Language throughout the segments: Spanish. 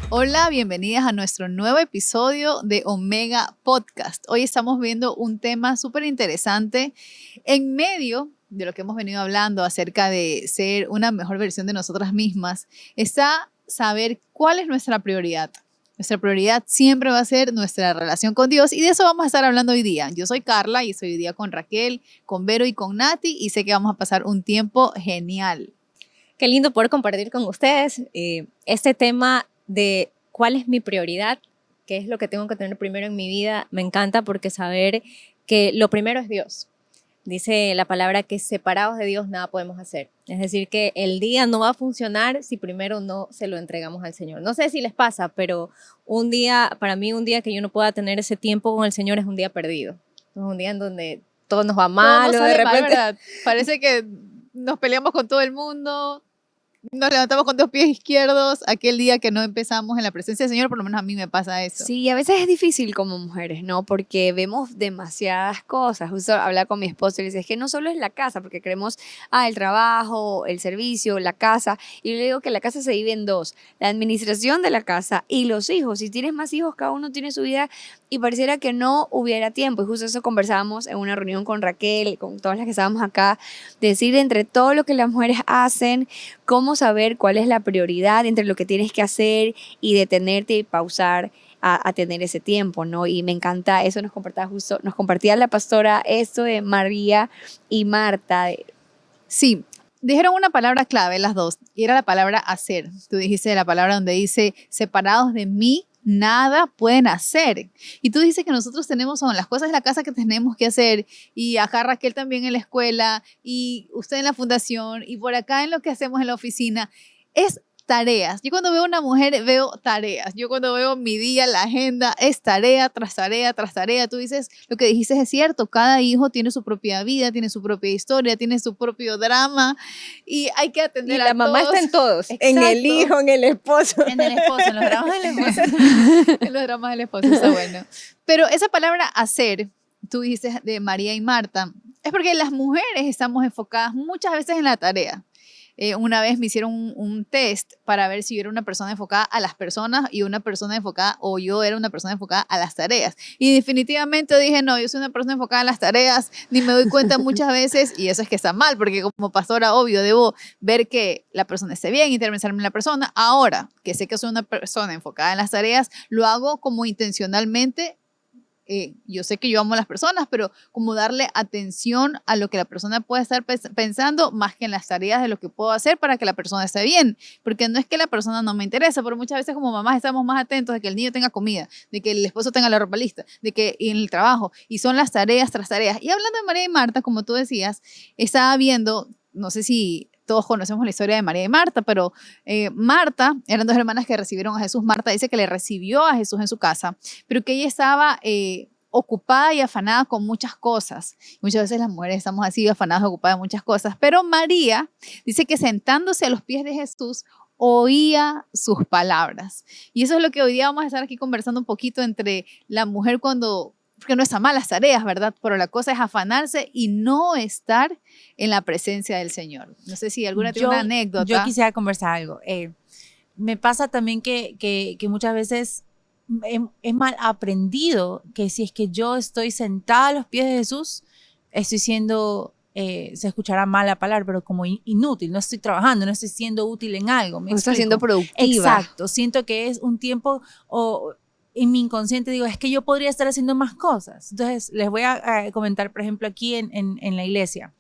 Hola, bienvenidas a nuestro nuevo episodio de Omega Podcast. Hoy estamos viendo un tema súper interesante en medio de lo que hemos venido hablando acerca de ser una mejor versión de nosotras mismas. Está saber cuál es nuestra prioridad. Nuestra prioridad siempre va a ser nuestra relación con Dios y de eso vamos a estar hablando hoy día. Yo soy Carla y estoy hoy día con Raquel, con Vero y con Nati y sé que vamos a pasar un tiempo genial. Qué lindo poder compartir con ustedes este tema de cuál es mi prioridad, qué es lo que tengo que tener primero en mi vida. Me encanta porque saber que lo primero es Dios. Dice la palabra que separados de Dios nada podemos hacer. Es decir, que el día no va a funcionar si primero no se lo entregamos al Señor. No sé si les pasa, pero un día, para mí un día que yo no pueda tener ese tiempo con el Señor es un día perdido. Es un día en donde todo nos va mal, Todo o de sale mal, repente... ¿verdad? Parece que nos peleamos con todo el mundo. Nos levantamos con dos pies izquierdos aquel día que no empezamos en la presencia del Señor, por lo menos a mí me pasa eso. Sí, a veces es difícil como mujeres, ¿no? Porque vemos demasiadas cosas. Justo hablaba con mi esposo y le decía, es que no solo es la casa, porque creemos, el trabajo, el servicio, la casa. Y yo le digo que la casa se divide en dos, la administración de la casa y los hijos. Si tienes más hijos, cada uno tiene su vida y pareciera que no hubiera tiempo. Y justo eso conversábamos en una reunión con Raquel, con todas las que estábamos acá, decir entre todo lo que las mujeres hacen, cómo saber cuál es la prioridad entre lo que tienes que hacer y detenerte y pausar a tener ese tiempo, ¿no? Y me encanta, eso nos compartía la pastora esto de María y Marta. Sí, dijeron una palabra clave las dos, y era la palabra hacer. Tú dijiste la palabra donde dice, separados de mí, nada pueden hacer. Y tú dices que nosotros tenemos, son las cosas de la casa que tenemos que hacer, y acá Raquel también en la escuela, y usted en la fundación, y por acá en lo que hacemos en la oficina. Es tareas. Yo cuando veo una mujer veo tareas. Yo cuando veo mi día, la agenda, es tarea tras tarea tras tarea. Tú dices, lo que dijiste es cierto, cada hijo tiene su propia vida, tiene su propia historia, tiene su propio drama y hay que atender Y a la mamá todos. está en todos, Exacto. en el hijo, en el esposo. En el esposo, en los dramas del esposo. En los dramas del esposo, está bueno. Pero esa palabra hacer, tú dices de María y Marta, es porque las mujeres estamos enfocadas muchas veces en la tarea. Una vez me hicieron un test para ver si yo era una persona enfocada a las personas y una persona enfocada, o yo era una persona enfocada a las tareas. Y definitivamente dije, no, yo soy una persona enfocada a las tareas, ni me doy cuenta muchas veces, y eso es que está mal, porque como pastora, obvio, debo ver que la persona esté bien, interesarme en la persona. Ahora, que sé que soy una persona enfocada en las tareas, lo hago como intencionalmente. Yo sé que yo amo a las personas, pero como darle atención a lo que la persona puede estar pensando más que en las tareas de lo que puedo hacer para que la persona esté bien, porque no es que la persona no me interesa, pero muchas veces como mamás estamos más atentos de que el niño tenga comida, de que el esposo tenga la ropa lista, de que en el trabajo, y son las tareas tras tareas. Y hablando de María y Marta, como tú decías, estaba viendo, no sé si todos conocemos la historia de María y Marta, pero Marta, eran dos hermanas que recibieron a Jesús. Marta dice que le recibió a Jesús en su casa, pero que ella estaba ocupada y afanada con muchas cosas. Muchas veces las mujeres estamos así, afanadas, ocupadas de muchas cosas, pero María dice que sentándose a los pies de Jesús, oía sus palabras. Y eso es lo que hoy día vamos a estar aquí conversando un poquito entre la mujer porque no está mal las tareas, ¿verdad? Pero la cosa es afanarse y no estar en la presencia del Señor. No sé si alguna tiene una anécdota. Yo quisiera conversar algo. Me pasa también que muchas veces he mal aprendido que si es que yo estoy sentada a los pies de Jesús, estoy siendo, se escuchará mal la palabra, pero como inútil, no estoy trabajando, no estoy siendo útil en algo. No estás siendo productiva. Exacto, siento que es un tiempo en mi inconsciente digo, es que yo podría estar haciendo más cosas. Entonces, les voy a comentar, por ejemplo, aquí en la iglesia.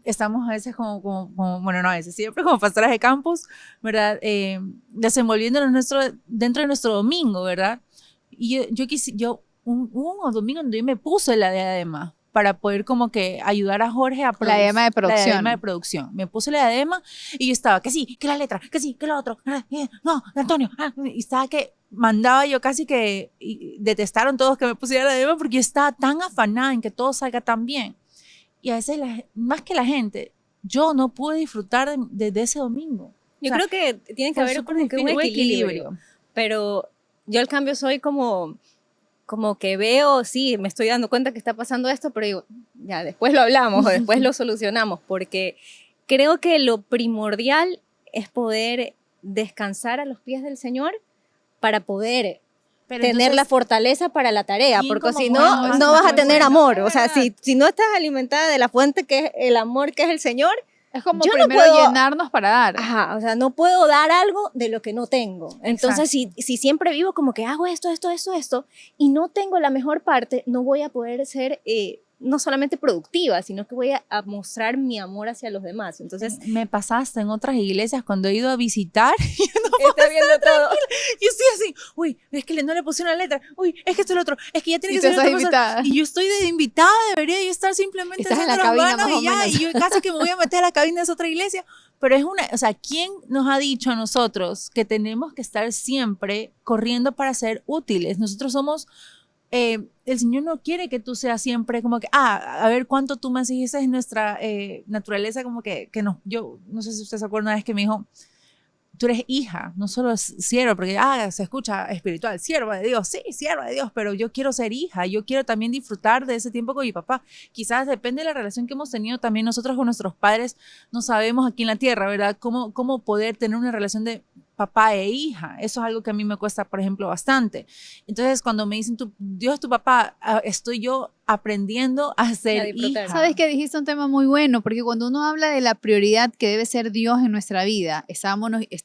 Estamos a veces bueno, no a veces, siempre como pastoras de campus, ¿verdad? Desenvolviéndonos dentro de nuestro domingo, ¿verdad? Y hubo un domingo donde yo me puse la diadema para poder como que ayudar a Jorge a la diadema de producción. La diadema de producción. Me puse la diadema y yo estaba que sí, que la letra, que sí, que lo otro, no, Antonio, y estaba que mandaba yo casi que detestaron todos que me pusiera la diadema porque yo estaba tan afanada en que todo salga tan bien. Y a veces, más que la gente, yo no pude disfrutar de ese domingo. Yo creo que tiene que haber como que un equilibrio. Pero yo al cambio soy como que veo, sí, me estoy dando cuenta que está pasando esto, pero digo, ya, después lo hablamos o después lo solucionamos, porque creo que lo primordial es poder descansar a los pies del Señor para poder Pero tener entonces, la fortaleza para la tarea, ¿quién porque como si mujer no, va a no vas a sentir tener bueno? amor. Es O sea, verdad. si no estás alimentada de la fuente que es el amor, que es el Señor, Es como Yo no primero puedo- llenarnos para dar. ajá, o sea, no puedo dar algo de lo que no tengo. Entonces, Exacto. si siempre vivo como que hago esto, y no tengo la mejor parte, no voy a poder ser no solamente productiva, sino que voy a mostrar mi amor hacia los demás. Entonces, Me pasaste en otras iglesias cuando he ido a visitar. está viendo todo. Yo estoy así, uy, es que no le pusieron la letra, uy, es que esto es lo otro, es que ya tiene Y que tú ser estás otro profesor. invitada. Y yo estoy de invitada, debería yo estar simplemente Estás en haciendo la las cabina, manos más o y ya, menos. y yo casi que me voy a meter a la cabina de esa otra iglesia. Pero es una, o sea, ¿quién nos ha dicho a nosotros que tenemos que estar siempre corriendo para ser útiles? Nosotros somos el Señor no quiere que tú seas siempre como que, a ver cuánto tú me exigiste, es nuestra naturaleza, como que no, yo no sé si usted se acuerda una vez que me dijo, tú eres hija, no solo sierva, porque se escucha espiritual, sierva de Dios, sí, sierva de Dios, pero yo quiero ser hija, yo quiero también disfrutar de ese tiempo con mi papá. Quizás depende de la relación que hemos tenido también nosotros con nuestros padres, no sabemos aquí en la tierra, ¿verdad? Cómo poder tener una relación de papá e hija. Eso es algo que a mí me cuesta, por ejemplo, bastante. Entonces, cuando me dicen, Dios es tu papá, estoy yo aprendiendo a ser disfrutar. hija. Sabes que dijiste un tema muy bueno, porque cuando uno habla de la prioridad que debe ser Dios en nuestra vida,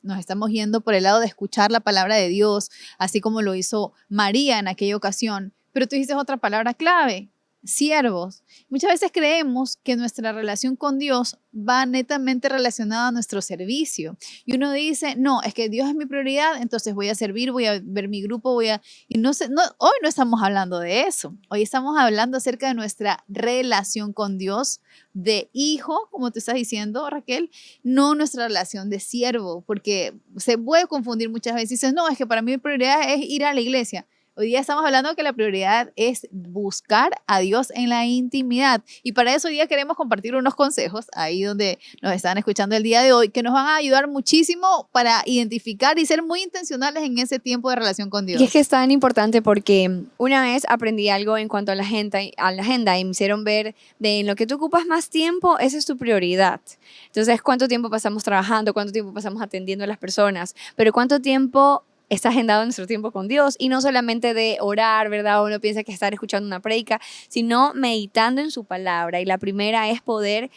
nos estamos yendo por el lado de escuchar la palabra de Dios, así como lo hizo María en aquella ocasión. Pero tú dices otra palabra clave, siervos. Muchas veces creemos que nuestra relación con Dios va netamente relacionada a nuestro servicio. Y uno dice, no, es que Dios es mi prioridad, entonces voy a servir, voy a ver mi grupo, Y no sé, hoy no estamos hablando de eso. Hoy estamos hablando acerca de nuestra relación con Dios, de hijo, como te estás diciendo, Raquel, no nuestra relación de siervo, porque se puede confundir muchas veces. Dices, no, es que para mí mi prioridad es ir a la iglesia. Hoy día estamos hablando que la prioridad es buscar a Dios en la intimidad. Y para eso hoy día queremos compartir unos consejos, ahí donde nos están escuchando el día de hoy, que nos van a ayudar muchísimo para identificar y ser muy intencionales en ese tiempo de relación con Dios. Y es que es tan importante porque una vez aprendí algo en cuanto a la agenda y me hicieron ver de en lo que tú ocupas más tiempo, esa es tu prioridad. Entonces, ¿cuánto tiempo pasamos trabajando? ¿Cuánto tiempo pasamos atendiendo a las personas? Pero ¿cuánto tiempo está agendado nuestro tiempo con Dios? Y no solamente de orar, ¿verdad? Uno piensa que estar escuchando una prédica, sino meditando en su palabra. Y la primera es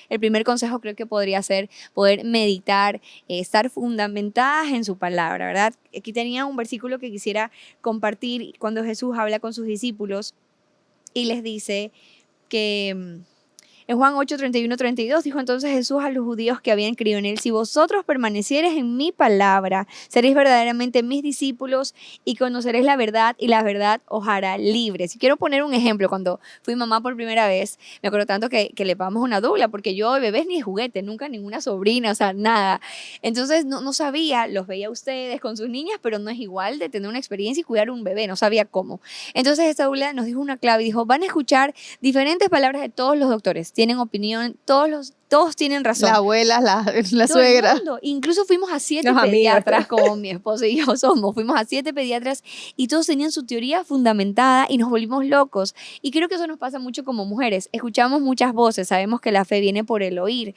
el primer consejo creo que podría ser poder meditar, estar fundamentadas en su palabra, ¿verdad? Aquí tenía un versículo que quisiera compartir cuando Jesús habla con sus discípulos y les dice que en Juan 8, 31, 32 dijo entonces Jesús a los judíos que habían creído en él, si vosotros permaneciereis en mi palabra, seréis verdaderamente mis discípulos y conoceréis la verdad y la verdad os hará libres. Y quiero poner un ejemplo. Cuando fui mamá por primera vez, me acuerdo tanto que le pagamos una doula, porque yo de bebés ni de juguete, nunca ninguna sobrina, o sea, nada. Entonces no sabía, los veía a ustedes con sus niñas, pero no es igual de tener una experiencia y cuidar un bebé, no sabía cómo. Entonces esta doula nos dijo una clave, dijo, van a escuchar diferentes palabras de todos los doctores, tienen opinión, todos tienen razón. La abuela, la Todo el suegra. mundo. Incluso fuimos a 7 Los amigos, pediatras, como mi esposo y yo somos. Fuimos a 7 pediatras y todos tenían su teoría fundamentada y nos volvimos locos. Y creo que eso nos pasa mucho como mujeres. Escuchamos muchas voces, sabemos que la fe viene por el oír.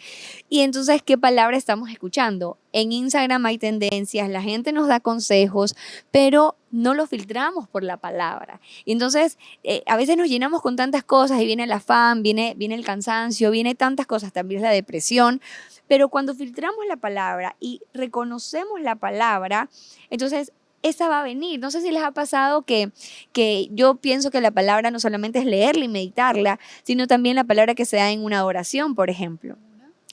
Y entonces, ¿qué palabra estamos escuchando? En Instagram hay tendencias, la gente nos da consejos, pero no lo filtramos por la palabra. Y entonces, a veces nos llenamos con tantas cosas y viene el afán, viene el cansancio, viene tantas cosas, también la depresión. Pero cuando filtramos la palabra y reconocemos la palabra, entonces esa va a venir. No sé si les ha pasado que yo pienso que la palabra no solamente es leerla y meditarla, sino también la palabra que se da en una oración, por ejemplo.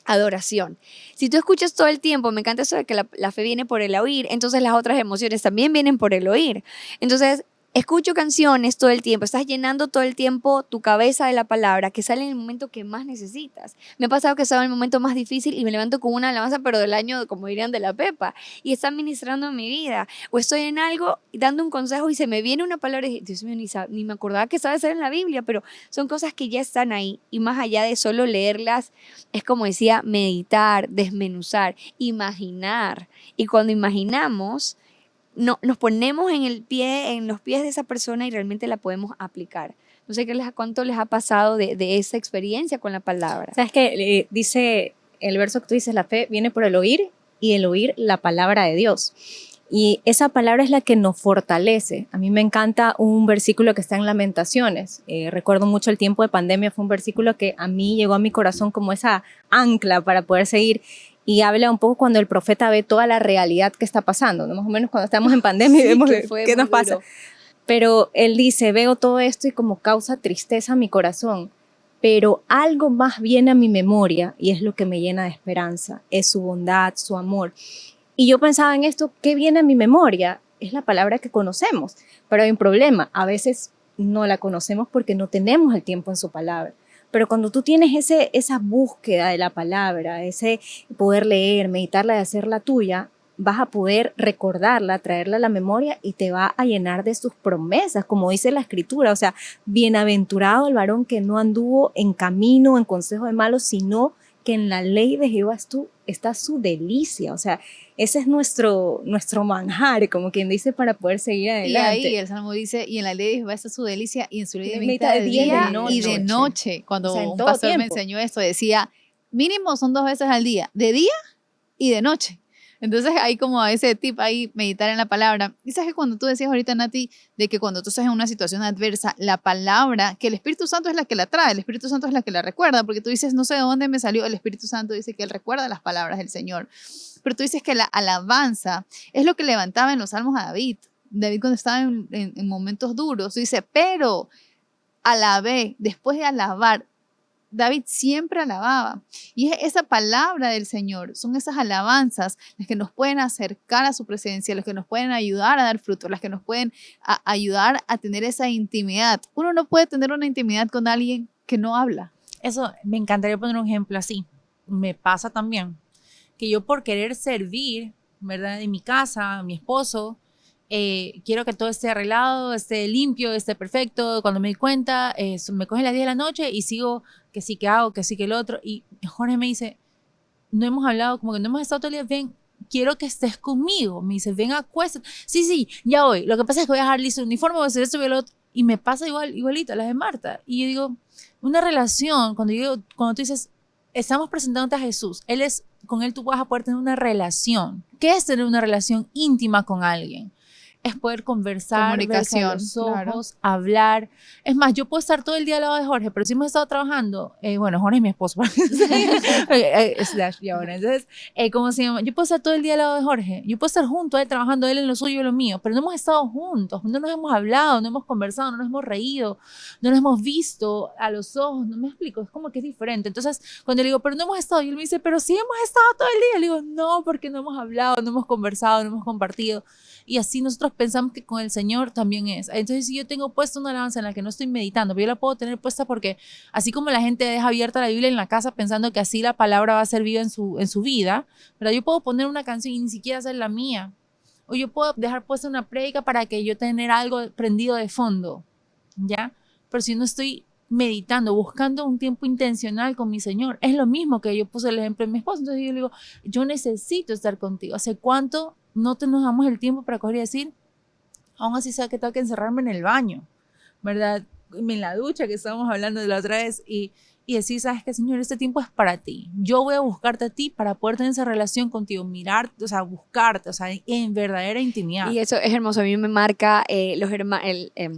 Adoración. Si tú escuchas todo el tiempo, me encanta eso de que la fe viene por el oír, entonces las otras emociones también vienen por el oír. Entonces, escucho canciones todo el tiempo, estás llenando todo el tiempo tu cabeza de la palabra que sale en el momento que más necesitas. Me ha pasado que estaba en el momento más difícil y me levanto con una alabanza, pero del año, como dirían, de la Pepa, y está ministrando en mi vida. O estoy en algo dando un consejo y se me viene una palabra y Dios mío, ni me acordaba que estaba en la Biblia, pero son cosas que ya están ahí y más allá de solo leerlas, es como decía, meditar, desmenuzar, imaginar. Y cuando imaginamos, nos ponemos en los pies de esa persona y realmente la podemos aplicar. No sé cuánto les ha pasado de esa experiencia con la palabra. ¿Sabes qué? Dice el verso que tú dices, la fe viene por el oír y el oír la palabra de Dios. Y esa palabra es la que nos fortalece. A mí me encanta un versículo que está en Lamentaciones. Recuerdo mucho el tiempo de pandemia, fue un versículo que a mí llegó a mi corazón como esa ancla para poder seguir. Y habla un poco cuando el profeta ve toda la realidad que está pasando, ¿no? Más o menos cuando estamos en pandemia y vemos qué nos pasa. Pero él dice, veo todo esto y como causa tristeza a mi corazón, pero algo más viene a mi memoria y es lo que me llena de esperanza, es su bondad, su amor. Y yo pensaba en esto, ¿qué viene a mi memoria? Es la palabra que conocemos, pero hay un problema, a veces no la conocemos porque no tenemos el tiempo en su palabra. Pero cuando tú tienes esa búsqueda de la palabra, ese poder leer, meditarla y hacerla tuya, vas a poder recordarla, traerla a la memoria y te va a llenar de sus promesas, como dice la Escritura. O sea, bienaventurado el varón que no anduvo en camino, en consejo de malos, sino que en la ley de Jehová está su delicia. O sea, ese es nuestro manjar, como quien dice, para poder seguir adelante. Y ahí el Salmo dice, y en la ley de Jehová está su delicia, y en su ley de medita de día de y de noche. Cuando o sea, en un todo pastor me tiempo. enseñó esto, decía, mínimo son 2 veces al día, de día y de noche. Entonces hay como ese tip ahí, meditar en la palabra. Y sabes que cuando tú decías ahorita, Nati, de que cuando tú estás en una situación adversa, la palabra, que el Espíritu Santo es la que la trae, el Espíritu Santo es la que la recuerda, porque tú dices, no sé de dónde me salió, el Espíritu Santo dice que él recuerda las palabras del Señor. Pero tú dices que la alabanza es lo que levantaba en los salmos a David. David cuando estaba en momentos duros, dice, pero alabé, después de alabar, David siempre alababa. Y es esa palabra del Señor, son esas alabanzas las que nos pueden acercar a su presencia, las que nos pueden ayudar a dar fruto, las que nos pueden ayudar a tener esa intimidad. Uno no puede tener una intimidad con alguien que no habla. Eso, me encantaría poner un ejemplo así. Me pasa también que yo por querer servir, ¿verdad? En mi casa, mi esposo, quiero que todo esté arreglado, esté limpio, esté perfecto. Cuando me di cuenta, me cogen las 10 de la noche y sigo que sí que hago, que sí que el otro. Y Jorge me dice, no hemos hablado, como que no hemos estado todo el día, ven, quiero que estés conmigo. Me dice, ven, acuéstate. Sí, ya voy. Lo que pasa es que voy a dejar listo el uniforme, voy a hacer esto y el otro. Y me pasa igualito a las de Marta. Y yo digo, una relación, cuando tú dices, estamos presentándote a Jesús, con él tú vas a poder tener una relación. ¿Qué es tener una relación íntima con alguien? Es poder conversar, verse a los ojos, claro, hablar. Es más, yo puedo estar todo el día al lado de Jorge, pero si hemos estado trabajando, bueno, Jorge es mi esposo, entonces, ¿cómo se llama? Yo puedo estar todo el día al lado de Jorge, yo puedo estar junto a él, trabajando él en lo suyo y lo mío, pero no hemos estado juntos, no nos hemos hablado, no hemos conversado, no nos hemos reído, no nos hemos visto a los ojos, no me explico, es como que es diferente. Entonces, cuando le digo, pero no hemos estado, y él me dice, pero sí hemos estado todo el día, le digo, no, porque no hemos hablado, no hemos conversado, no hemos compartido. Y así nosotros pensamos que con el Señor también es. Entonces, si yo tengo puesta una alabanza en la que no estoy meditando, pero yo la puedo tener puesta porque así como la gente deja abierta la Biblia en la casa pensando que así la palabra va a ser viva en su vida, pero yo puedo poner una canción y ni siquiera hacer la mía. O yo puedo dejar puesta una prédica para que yo tener algo prendido de fondo, ¿ya? Pero si no estoy meditando, buscando un tiempo intencional con mi Señor, es lo mismo que yo puse el ejemplo de mi esposo. Entonces yo le digo, yo necesito estar contigo. ¿Hace cuánto no nos damos el tiempo para coger y decir, aún así sé que tengo que encerrarme en el baño, ¿verdad? En la ducha que estábamos hablando de la otra vez y decir, sabes qué, Señor, este tiempo es para ti. Yo voy a buscarte a ti para poder tener esa relación contigo, mirarte, o sea, buscarte, o sea, en verdadera intimidad. Y eso es hermoso, a mí me marca el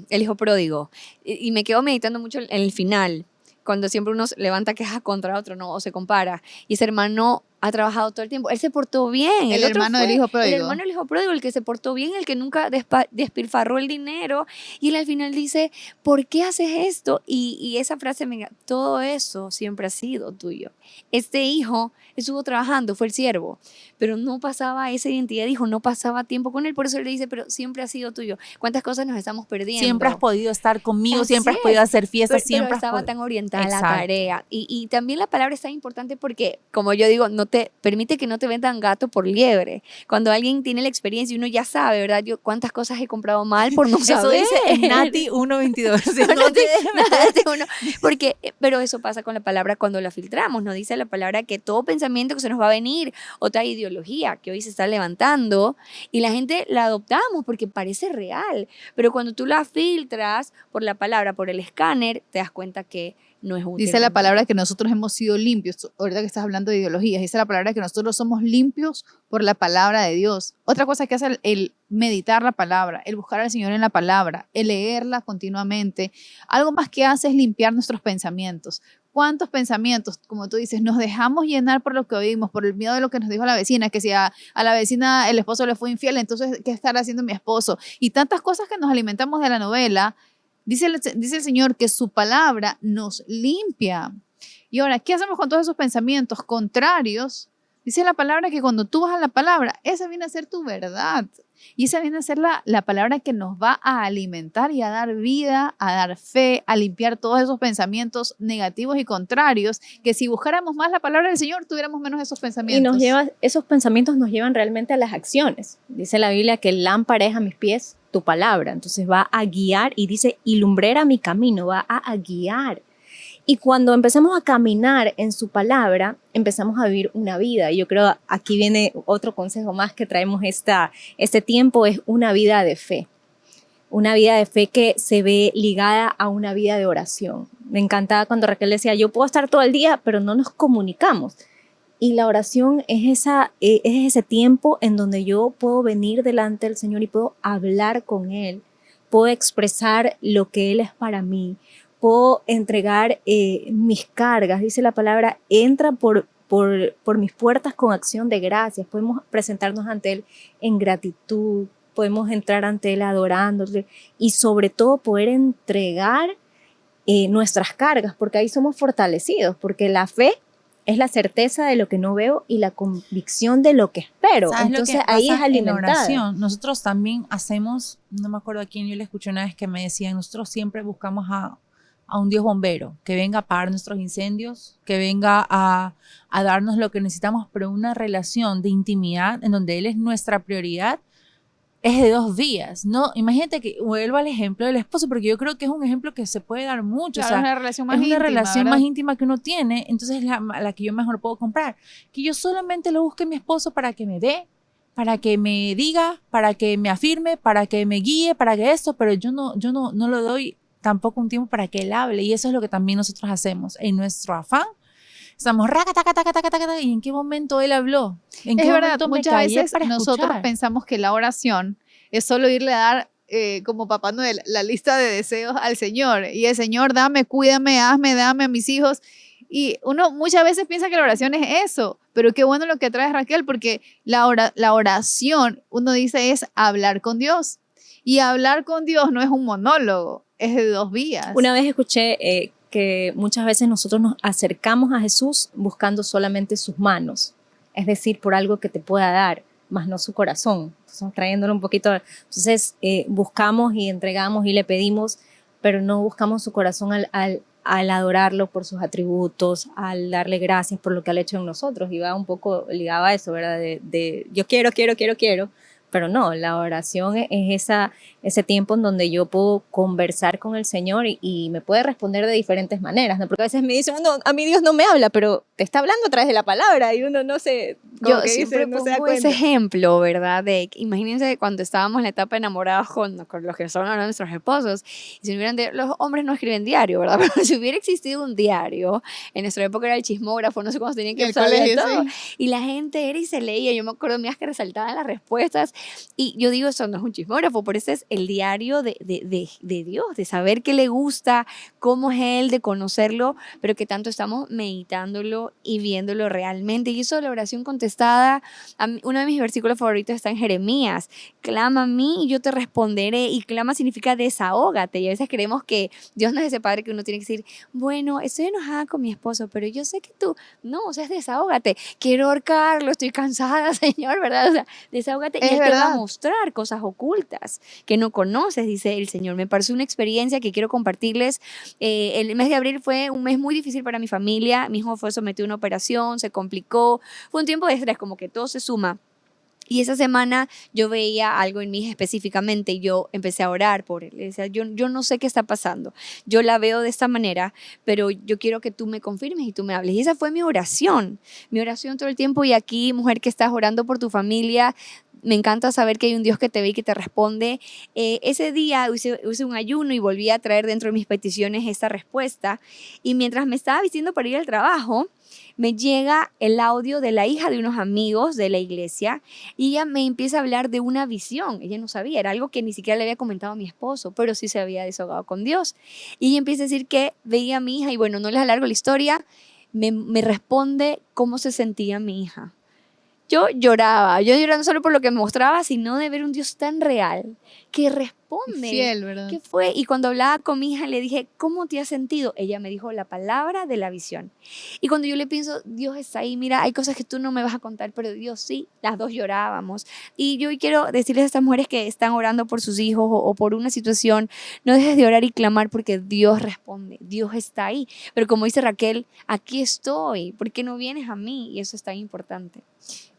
hijo pródigo y me quedo meditando mucho en el final, cuando siempre uno levanta quejas contra otro, ¿no? O se compara, y ese hermano ha trabajado todo el tiempo, él se portó bien. El hermano del hijo pródigo. El hermano del hijo pródigo, el que se portó bien, el que nunca despilfarró el dinero, y él al final dice, ¿por qué haces esto? Y esa frase, todo eso siempre ha sido tuyo. Este hijo estuvo trabajando, fue el siervo, pero no pasaba esa identidad, dijo, no pasaba tiempo con él, por eso él le dice, pero siempre ha sido tuyo. ¿Cuántas cosas nos estamos perdiendo? Siempre has podido estar conmigo, siempre has podido hacer fiestas, siempre pero estaba tan orientada a la Exacto. tarea. Y también la palabra es tan importante porque, como yo digo, no te permite que no te vendan gato por liebre. Cuando alguien tiene la experiencia y uno ya sabe, ¿verdad? Yo cuántas cosas he comprado mal por no saber. Eso dice Nati 1.22. Pero eso pasa con la palabra cuando la filtramos. Nos dice la palabra que todo pensamiento que se nos va a venir, otra ideología que hoy se está levantando, y la gente la adoptamos porque parece real. Pero cuando tú la filtras por la palabra, por el escáner, te das cuenta que no es útil. Dice la palabra que nosotros hemos sido limpios. Ahorita que estás hablando de ideologías, dice la palabra que nosotros somos limpios por la palabra de Dios. Otra cosa que hace el meditar la palabra, el buscar al Señor en la palabra, el leerla continuamente. Algo más que hace es limpiar nuestros pensamientos. ¿Cuántos pensamientos, como tú dices, nos dejamos llenar por lo que oímos, por el miedo de lo que nos dijo la vecina, que si a la vecina el esposo le fue infiel, entonces, ¿qué estará haciendo mi esposo? Y tantas cosas que nos alimentamos de la novela. Dice el Señor que su palabra nos limpia. Y ahora, ¿qué hacemos con todos esos pensamientos contrarios? Dice la palabra que cuando tú vas a la palabra, esa viene a ser tu verdad. Y esa viene a ser la palabra que nos va a alimentar y a dar vida, a dar fe, a limpiar todos esos pensamientos negativos y contrarios, que si buscáramos más la palabra del Señor, tuviéramos menos esos pensamientos. Esos pensamientos nos llevan realmente a las acciones. Dice la Biblia que lámpara es a mis pies tu palabra. Entonces va a guiar y dice, y lumbrera mi camino, va a guiar. Y cuando empezamos a caminar en su palabra, empezamos a vivir una vida. Y yo creo, aquí viene otro consejo más que traemos este tiempo, es una vida de fe. Una vida de fe que se ve ligada a una vida de oración. Me encantaba cuando Raquel decía, yo puedo estar todo el día, pero no nos comunicamos. Y la oración es ese tiempo en donde yo puedo venir delante del Señor y puedo hablar con Él, puedo expresar lo que Él es para mí, puedo entregar mis cargas. Dice la palabra, entra por mis puertas con acción de gracias. Podemos presentarnos ante Él en gratitud, podemos entrar ante Él adorándole y sobre todo poder entregar nuestras cargas, porque ahí somos fortalecidos, porque la fe es la certeza de lo que no veo y la convicción de lo que espero. Entonces ahí es alimentada. Nosotros también hacemos, no me acuerdo a quién yo le escuché una vez que me decían, nosotros siempre buscamos a un Dios bombero, que venga a apagar nuestros incendios, que venga a darnos lo que necesitamos, pero una relación de intimidad en donde Él es nuestra prioridad, es de 2 vías, ¿no? Imagínate que vuelvo al ejemplo del esposo, porque yo creo que es un ejemplo que se puede dar mucho. Claro, o sea, es una relación más es una íntima, relación ¿verdad? más íntima que uno tiene, entonces es la que yo mejor puedo comprar. Que yo solamente lo busque a mi esposo para que me dé, para que me diga, para que me afirme, para que me guíe, para que esto, pero yo no lo doy tampoco un tiempo para que él hable, y eso es lo que también nosotros hacemos en nuestro afán. Estamos y ¿en qué momento él habló? ¿En qué Es verdad, momento me muchas callé veces para nosotros escuchar? pensamos que la oración es solo irle a dar, como Papá Noel, la lista de deseos al Señor. Y el Señor, dame, cuídame, hazme, dame a mis hijos. Y uno muchas veces piensa que la oración es eso, pero qué bueno lo que trae Raquel, porque la oración, uno dice, es hablar con Dios. Y hablar con Dios no es un monólogo, es de 2 vías. Una vez escuché que muchas veces nosotros nos acercamos a Jesús buscando solamente sus manos, es decir, por algo que te pueda dar, más no su corazón. Entonces, trayéndolo un poquito. Entonces, buscamos y entregamos y le pedimos, pero no buscamos su corazón al adorarlo por sus atributos, al darle gracias por lo que ha hecho en nosotros. Y va un poco ligado a eso, ¿verdad? De yo quiero, pero no, la oración es ese tiempo en donde yo puedo conversar con el Señor y me puede responder de diferentes maneras, ¿no? Porque a veces me dicen, a mí Dios no me habla, pero te está hablando a través de la palabra y uno no se... Yo siempre pongo ese ejemplo, ¿verdad? Imagínense cuando estábamos en la etapa de enamorados con los que son ahora nuestros esposos, y si los hombres no escriben diario, ¿verdad? Pero si hubiera existido un diario, en nuestra época era el chismógrafo, no sé cuándo tenían que usar todo, y la gente era y se leía, yo me acuerdo mías que resaltaban las respuestas, y yo digo, eso no es un chismógrafo, por eso es el diario de Dios, de saber qué le gusta, cómo es Él, de conocerlo, pero que tanto estamos meditándolo y viéndolo realmente. Y eso de la oración contestada, uno de mis versículos favoritos está en Jeremías: clama a mí y yo te responderé. Y clama significa desahógate, y a veces creemos que Dios no es ese padre que uno tiene que decir, bueno, estoy enojada con mi esposo, pero yo sé que tú, no, o sea, es desahógate, quiero ahorcarlo, estoy cansada, Señor, ¿verdad? O sea, desahógate y Él te va a mostrar cosas ocultas que no conoces, dice el Señor. Me parece una experiencia que quiero compartirles. El mes de abril fue un mes muy difícil para mi familia. Mi hijo fue sometido a una operación, se complicó. Fue un tiempo de estrés, como que todo se suma. Y esa semana yo veía algo en mí específicamente y yo empecé a orar por él. Le decía, yo no sé qué está pasando. Yo la veo de esta manera, pero yo quiero que tú me confirmes y tú me hables. Y esa fue mi oración todo el tiempo. Y aquí, mujer que estás orando por tu familia, me encanta saber que hay un Dios que te ve y que te responde. Ese día hice un ayuno y volví a traer dentro de mis peticiones esta respuesta. Y mientras me estaba vistiendo para ir al trabajo, me llega el audio de la hija de unos amigos de la iglesia y ella me empieza a hablar de una visión. Ella no sabía, era algo que ni siquiera le había comentado a mi esposo, pero sí se había desahogado con Dios. Y ella empieza a decir que veía a mi hija y bueno, no les alargo la historia, me responde cómo se sentía mi hija. Yo lloraba no solo por lo que me mostraba, sino de ver un Dios tan real que responde. Fiel, ¿verdad? ¿Qué fue? Y cuando hablaba con mi hija le dije, ¿cómo te has sentido? Ella me dijo la palabra de la visión. Y cuando yo le pienso, Dios está ahí, mira, hay cosas que tú no me vas a contar, pero Dios sí, las dos llorábamos. Y yo quiero decirles a estas mujeres que están orando por sus hijos o por una situación, no dejes de orar y clamar porque Dios responde, Dios está ahí. Pero como dice Raquel, aquí estoy, ¿por qué no vienes a mí? Y eso es tan importante.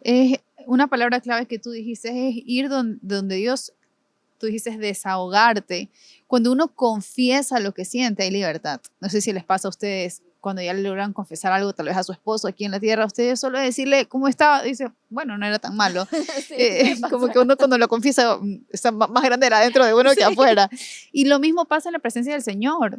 Es una palabra clave que tú dijiste, es ir donde Dios, tú dijiste desahogarte. Cuando uno confiesa lo que siente, hay libertad. No sé si les pasa a ustedes, cuando ya le logran confesar algo, tal vez a su esposo aquí en la tierra, ustedes solo decirle cómo estaba, dice, bueno, no era tan malo. Como que uno cuando lo confiesa, está más grande adentro de uno que afuera. Y lo mismo pasa en la presencia del Señor.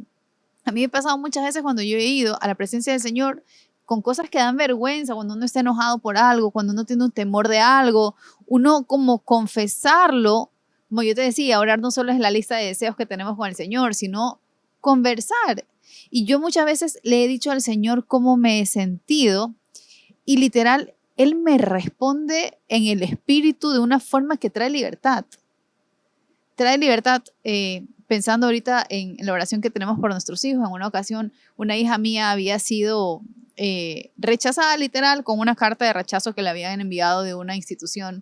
A mí me ha pasado muchas veces cuando yo he ido a la presencia del Señor, con cosas que dan vergüenza, cuando uno está enojado por algo, cuando uno tiene un temor de algo, uno como confesarlo, como yo te decía, orar no solo es la lista de deseos que tenemos con el Señor, sino conversar. Y yo muchas veces le he dicho al Señor cómo me he sentido y literal, Él me responde en el espíritu de una forma que trae libertad. Trae libertad, pensando ahorita en la oración que tenemos por nuestros hijos. En una ocasión, una hija mía había sido rechazada literal con una carta de rechazo que le habían enviado de una institución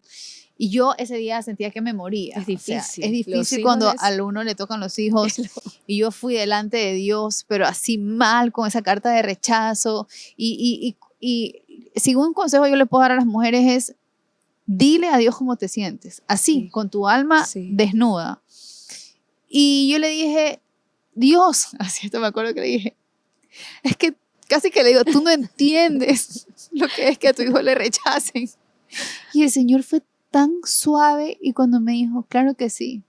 y yo ese día sentía que me moría. Es difícil. O sea, es difícil cuando al uno le tocan los hijos y yo fui delante de Dios, pero así mal con esa carta de rechazo y si un consejo yo le puedo dar a las mujeres es dile a Dios cómo te sientes, así, Sí. con tu alma desnuda. Y yo le dije, Dios, así esto me acuerdo que le dije, es que casi que le digo, tú no entiendes lo que es que a tu hijo le rechacen. Y el Señor fue tan suave y cuando me dijo, claro que sí,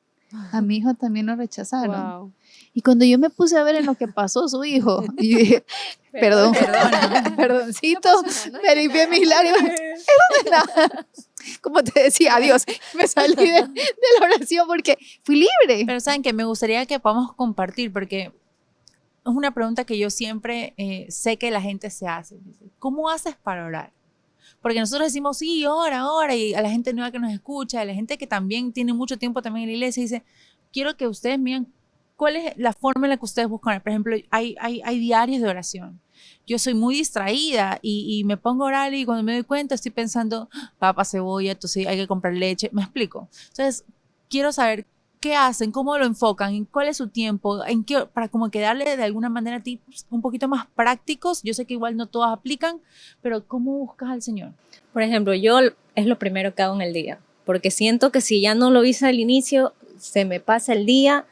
a mi hijo también lo rechazaron. Wow. Y cuando yo me puse a ver en lo que pasó su hijo, y dije, perdón, perdoncito, me limpié mis lágrimas. Eso no es nada. Como te decía, adiós, me salí de la oración porque fui libre. Pero saben que me gustaría que podamos compartir, porque es una pregunta que yo siempre sé que la gente se hace. Dice, ¿cómo haces para orar? Porque nosotros decimos, sí, ora, y a la gente nueva que nos escucha, a la gente que también tiene mucho tiempo también en la iglesia, dice, quiero que ustedes miren cuál es la forma en la que ustedes buscan. Por ejemplo, hay diarios de oración. Yo soy muy distraída y me pongo a orar y cuando me doy cuenta estoy pensando, papa, cebolla, entonces hay que comprar leche, ¿me explico? Entonces, quiero saber qué hacen, cómo lo enfocan, en cuál es su tiempo, en qué, para como que darle de alguna manera tips un poquito más prácticos. Yo sé que igual no todas aplican, pero ¿cómo buscas al Señor? Por ejemplo, yo es lo primero que hago en el día, porque siento que si ya no lo hice al inicio, se me pasa el día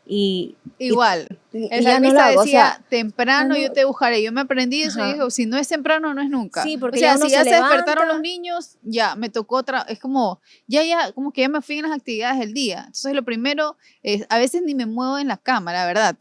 y igual. y El ya no lo salmista hago, decía, o sea, temprano no, yo te buscaré. Yo me aprendí eso ajá. y dijo, si no es temprano, no es nunca. Sí, porque o sea, ya uno si ya se se despertaron levanta. los niños, ya me tocó otra, es como, como que ya me fui en las actividades del día. Entonces lo primero es, a veces ni me muevo en la cama, la verdad.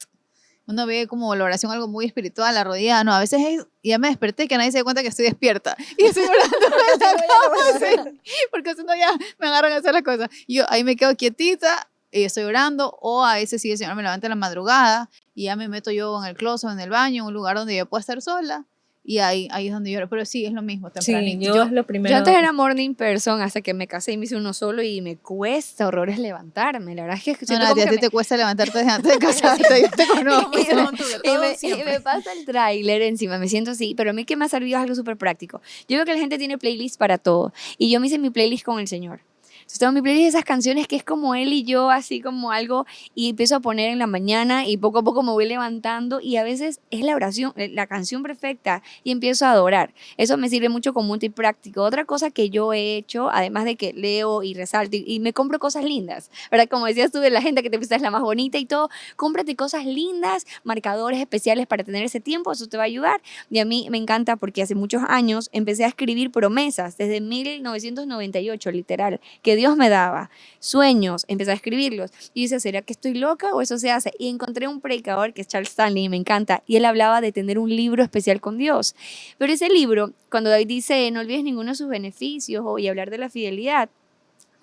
Uno ve como la oración algo muy espiritual, arrodillada, no, a veces es, ya me desperté que nadie se dé cuenta que estoy despierta. Y estoy orando en la cama, sí, porque si no ya me agarran a hacer las cosas. Y yo ahí me quedo quietita, estoy orando, o a veces sí el Señor me levanta en la madrugada y ya me meto yo en el closet, en el baño, en un lugar donde yo pueda estar sola. Y ahí es donde yo oro. Pero sí, es lo mismo, Sí, tempranito. yo es lo primero. Yo antes era morning person hasta que me casé y me hice uno solo y me cuesta horrores levantarme. La verdad es que No, siento a como ti que te cuesta levantarte desde antes de casarte, yo te conozco. y me pasa el tráiler encima, me siento así, pero a mí que me ha servido es algo súper práctico. Yo veo que la gente tiene playlist para todo y yo me hice mi playlist con el Señor. Entonces tengo mi playlist de esas canciones que es como él y yo, así como algo, y empiezo a poner en la mañana y poco a poco me voy levantando y a veces es la oración, la canción perfecta y empiezo a adorar. Eso me sirve mucho como un tip práctico. Otra cosa que yo he hecho, además de que leo y resalto y me compro cosas lindas, ¿verdad? Como decías tú, de la gente que te piensas la más bonita y todo, cómprate cosas lindas, marcadores especiales para tener ese tiempo, eso te va a ayudar. Y a mí me encanta porque hace muchos años empecé a escribir promesas, desde 1998, literal, que que Dios me daba, sueños, empecé a escribirlos. Y yo decía, ¿será que estoy loca o eso se hace? Y encontré un predicador que es Charles Stanley, y me encanta, y él hablaba de tener un libro especial con Dios. Pero ese libro, cuando David dice, no olvides ninguno de sus beneficios y hablar de la fidelidad,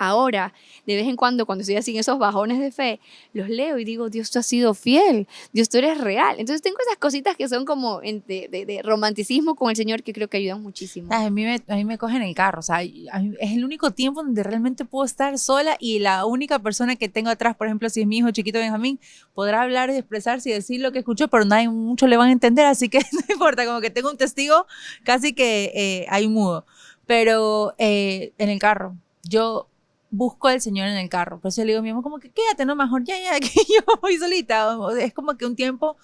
ahora, de vez en cuando estoy así en esos bajones de fe, los leo y digo, Dios, tú has sido fiel, Dios, tú eres real. Entonces tengo esas cositas que son como de romanticismo con el Señor que creo que ayudan muchísimo. A mí me cogen el carro, o sea, es el único tiempo donde realmente puedo estar sola y la única persona que tengo atrás, por ejemplo, si es mi hijo chiquito Benjamín, podrá hablar y expresarse y decir lo que escuchó, pero nadie mucho le van a entender, así que no importa, como que tengo un testigo casi que ahí mudo. Pero en el carro, yo busco al Señor en el carro, por eso le digo a mi mamá como que quédate, no, mejor ya, que yo voy solita, es como que un tiempo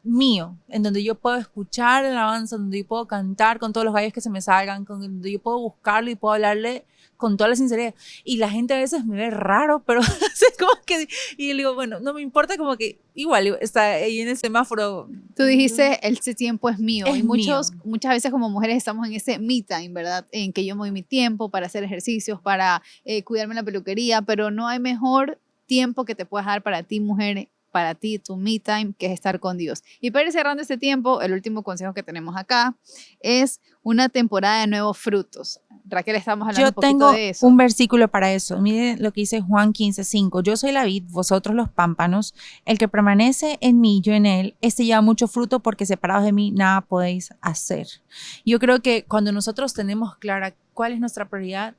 mío, en donde yo puedo escuchar el alabanza, donde yo puedo cantar con todos los gallos que se me salgan, donde yo puedo buscarlo y puedo hablarle con toda la sinceridad. Y la gente a veces me ve raro, pero es como que, y le digo, bueno, no me importa, como que igual está ahí en el semáforo. Tú dijiste, ese tiempo es mío. Es Y muchas veces como mujeres estamos en ese me time, ¿verdad? En que yo me doy mi tiempo para hacer ejercicios, para cuidarme en la peluquería, pero no hay mejor tiempo que te puedas dar para ti, mujer, para ti, tu me time, que es estar con Dios. Y para ir cerrando este tiempo, el último consejo que tenemos acá es una temporada de nuevos frutos. Raquel, estamos hablando un poquito de eso. Yo tengo un versículo para eso. Miren lo que dice Juan 15:5. Yo soy la vid, vosotros los pámpanos. El que permanece en mí, yo en él, este lleva mucho fruto porque separados de mí nada podéis hacer. Yo creo que cuando nosotros tenemos clara cuál es nuestra prioridad,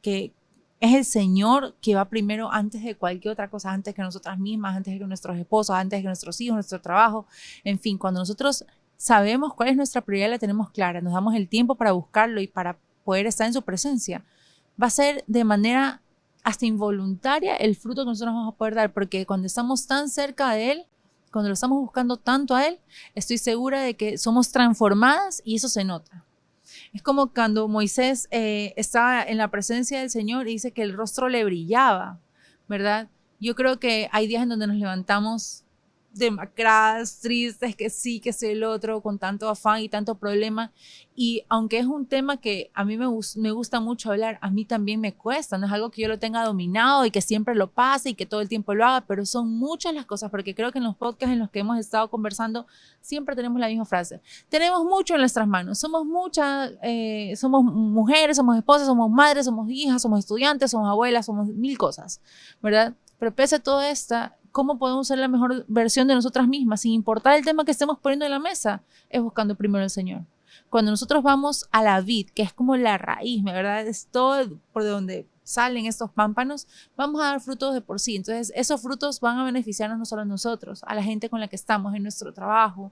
que es el Señor que va primero antes de cualquier otra cosa, antes que nosotras mismas, antes que nuestros esposos, antes que nuestros hijos, nuestro trabajo. En fin, cuando nosotros sabemos cuál es nuestra prioridad, la tenemos clara, nos damos el tiempo para buscarlo y para poder estar en su presencia, va a ser de manera hasta involuntaria el fruto que nosotros vamos a poder dar, porque cuando estamos tan cerca de Él, cuando lo estamos buscando tanto a Él, estoy segura de que somos transformadas y eso se nota. Es como cuando Moisés estaba en la presencia del Señor y dice que el rostro le brillaba, ¿verdad? Yo creo que hay días en donde nos levantamos demacradas, tristes, que sí, que soy el otro, con tanto afán y tanto problema. Y aunque es un tema que a mí me gusta mucho hablar, a mí también me cuesta, no es algo que yo lo tenga dominado y que siempre lo pase y que todo el tiempo lo haga, pero son muchas las cosas, porque creo que en los podcasts en los que hemos estado conversando siempre tenemos la misma frase. Tenemos mucho en nuestras manos, somos muchas, somos mujeres, somos esposas, somos madres, somos hijas, somos estudiantes, somos abuelas, somos mil cosas, ¿verdad? Pero pese a todo esto, ¿cómo podemos ser la mejor versión de nosotras mismas? Sin importar el tema que estemos poniendo en la mesa, es buscando primero al Señor. Cuando nosotros vamos a la vid, que es como la raíz, ¿verdad? Es todo por donde salen estos pámpanos, vamos a dar frutos de por sí. Entonces, esos frutos van a beneficiarnos no solo a nosotros, a la gente con la que estamos en nuestro trabajo,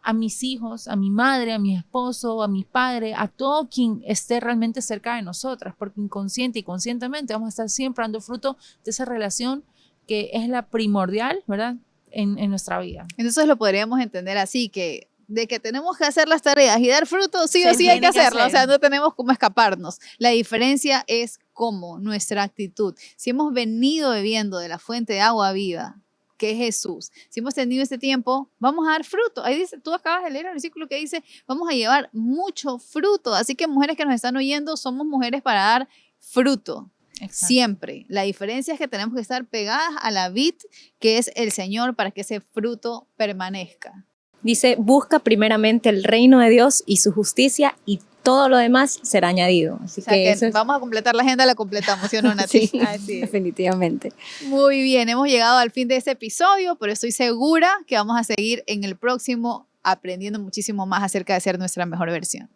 a mis hijos, a mi madre, a mi esposo, a mi padre, a todo quien esté realmente cerca de nosotras, porque inconsciente y conscientemente vamos a estar siempre dando fruto de esa relación que es la primordial, ¿verdad? En nuestra vida. Entonces lo podríamos entender así, que de que tenemos que hacer las tareas y dar frutos, sí o sí hay que hacerlo, o sea, no tenemos cómo escaparnos. La diferencia es cómo, nuestra actitud. Si hemos venido bebiendo de la fuente de agua viva, que es Jesús, si hemos tenido este tiempo, vamos a dar fruto. Ahí dice, tú acabas de leer el versículo que dice, vamos a llevar mucho fruto. Así que mujeres que nos están oyendo, somos mujeres para dar fruto. Exacto. Siempre. La diferencia es que tenemos que estar pegadas a la vid, que es el Señor, para que ese fruto permanezca. Dice, busca primeramente el reino de Dios y su justicia y todo lo demás será añadido. Así o sea que eso vamos a completar la agenda, la completamos, ¿sí o no, Nati? Sí, así definitivamente. Muy bien, hemos llegado al fin de este episodio, pero estoy segura que vamos a seguir en el próximo aprendiendo muchísimo más acerca de ser nuestra mejor versión.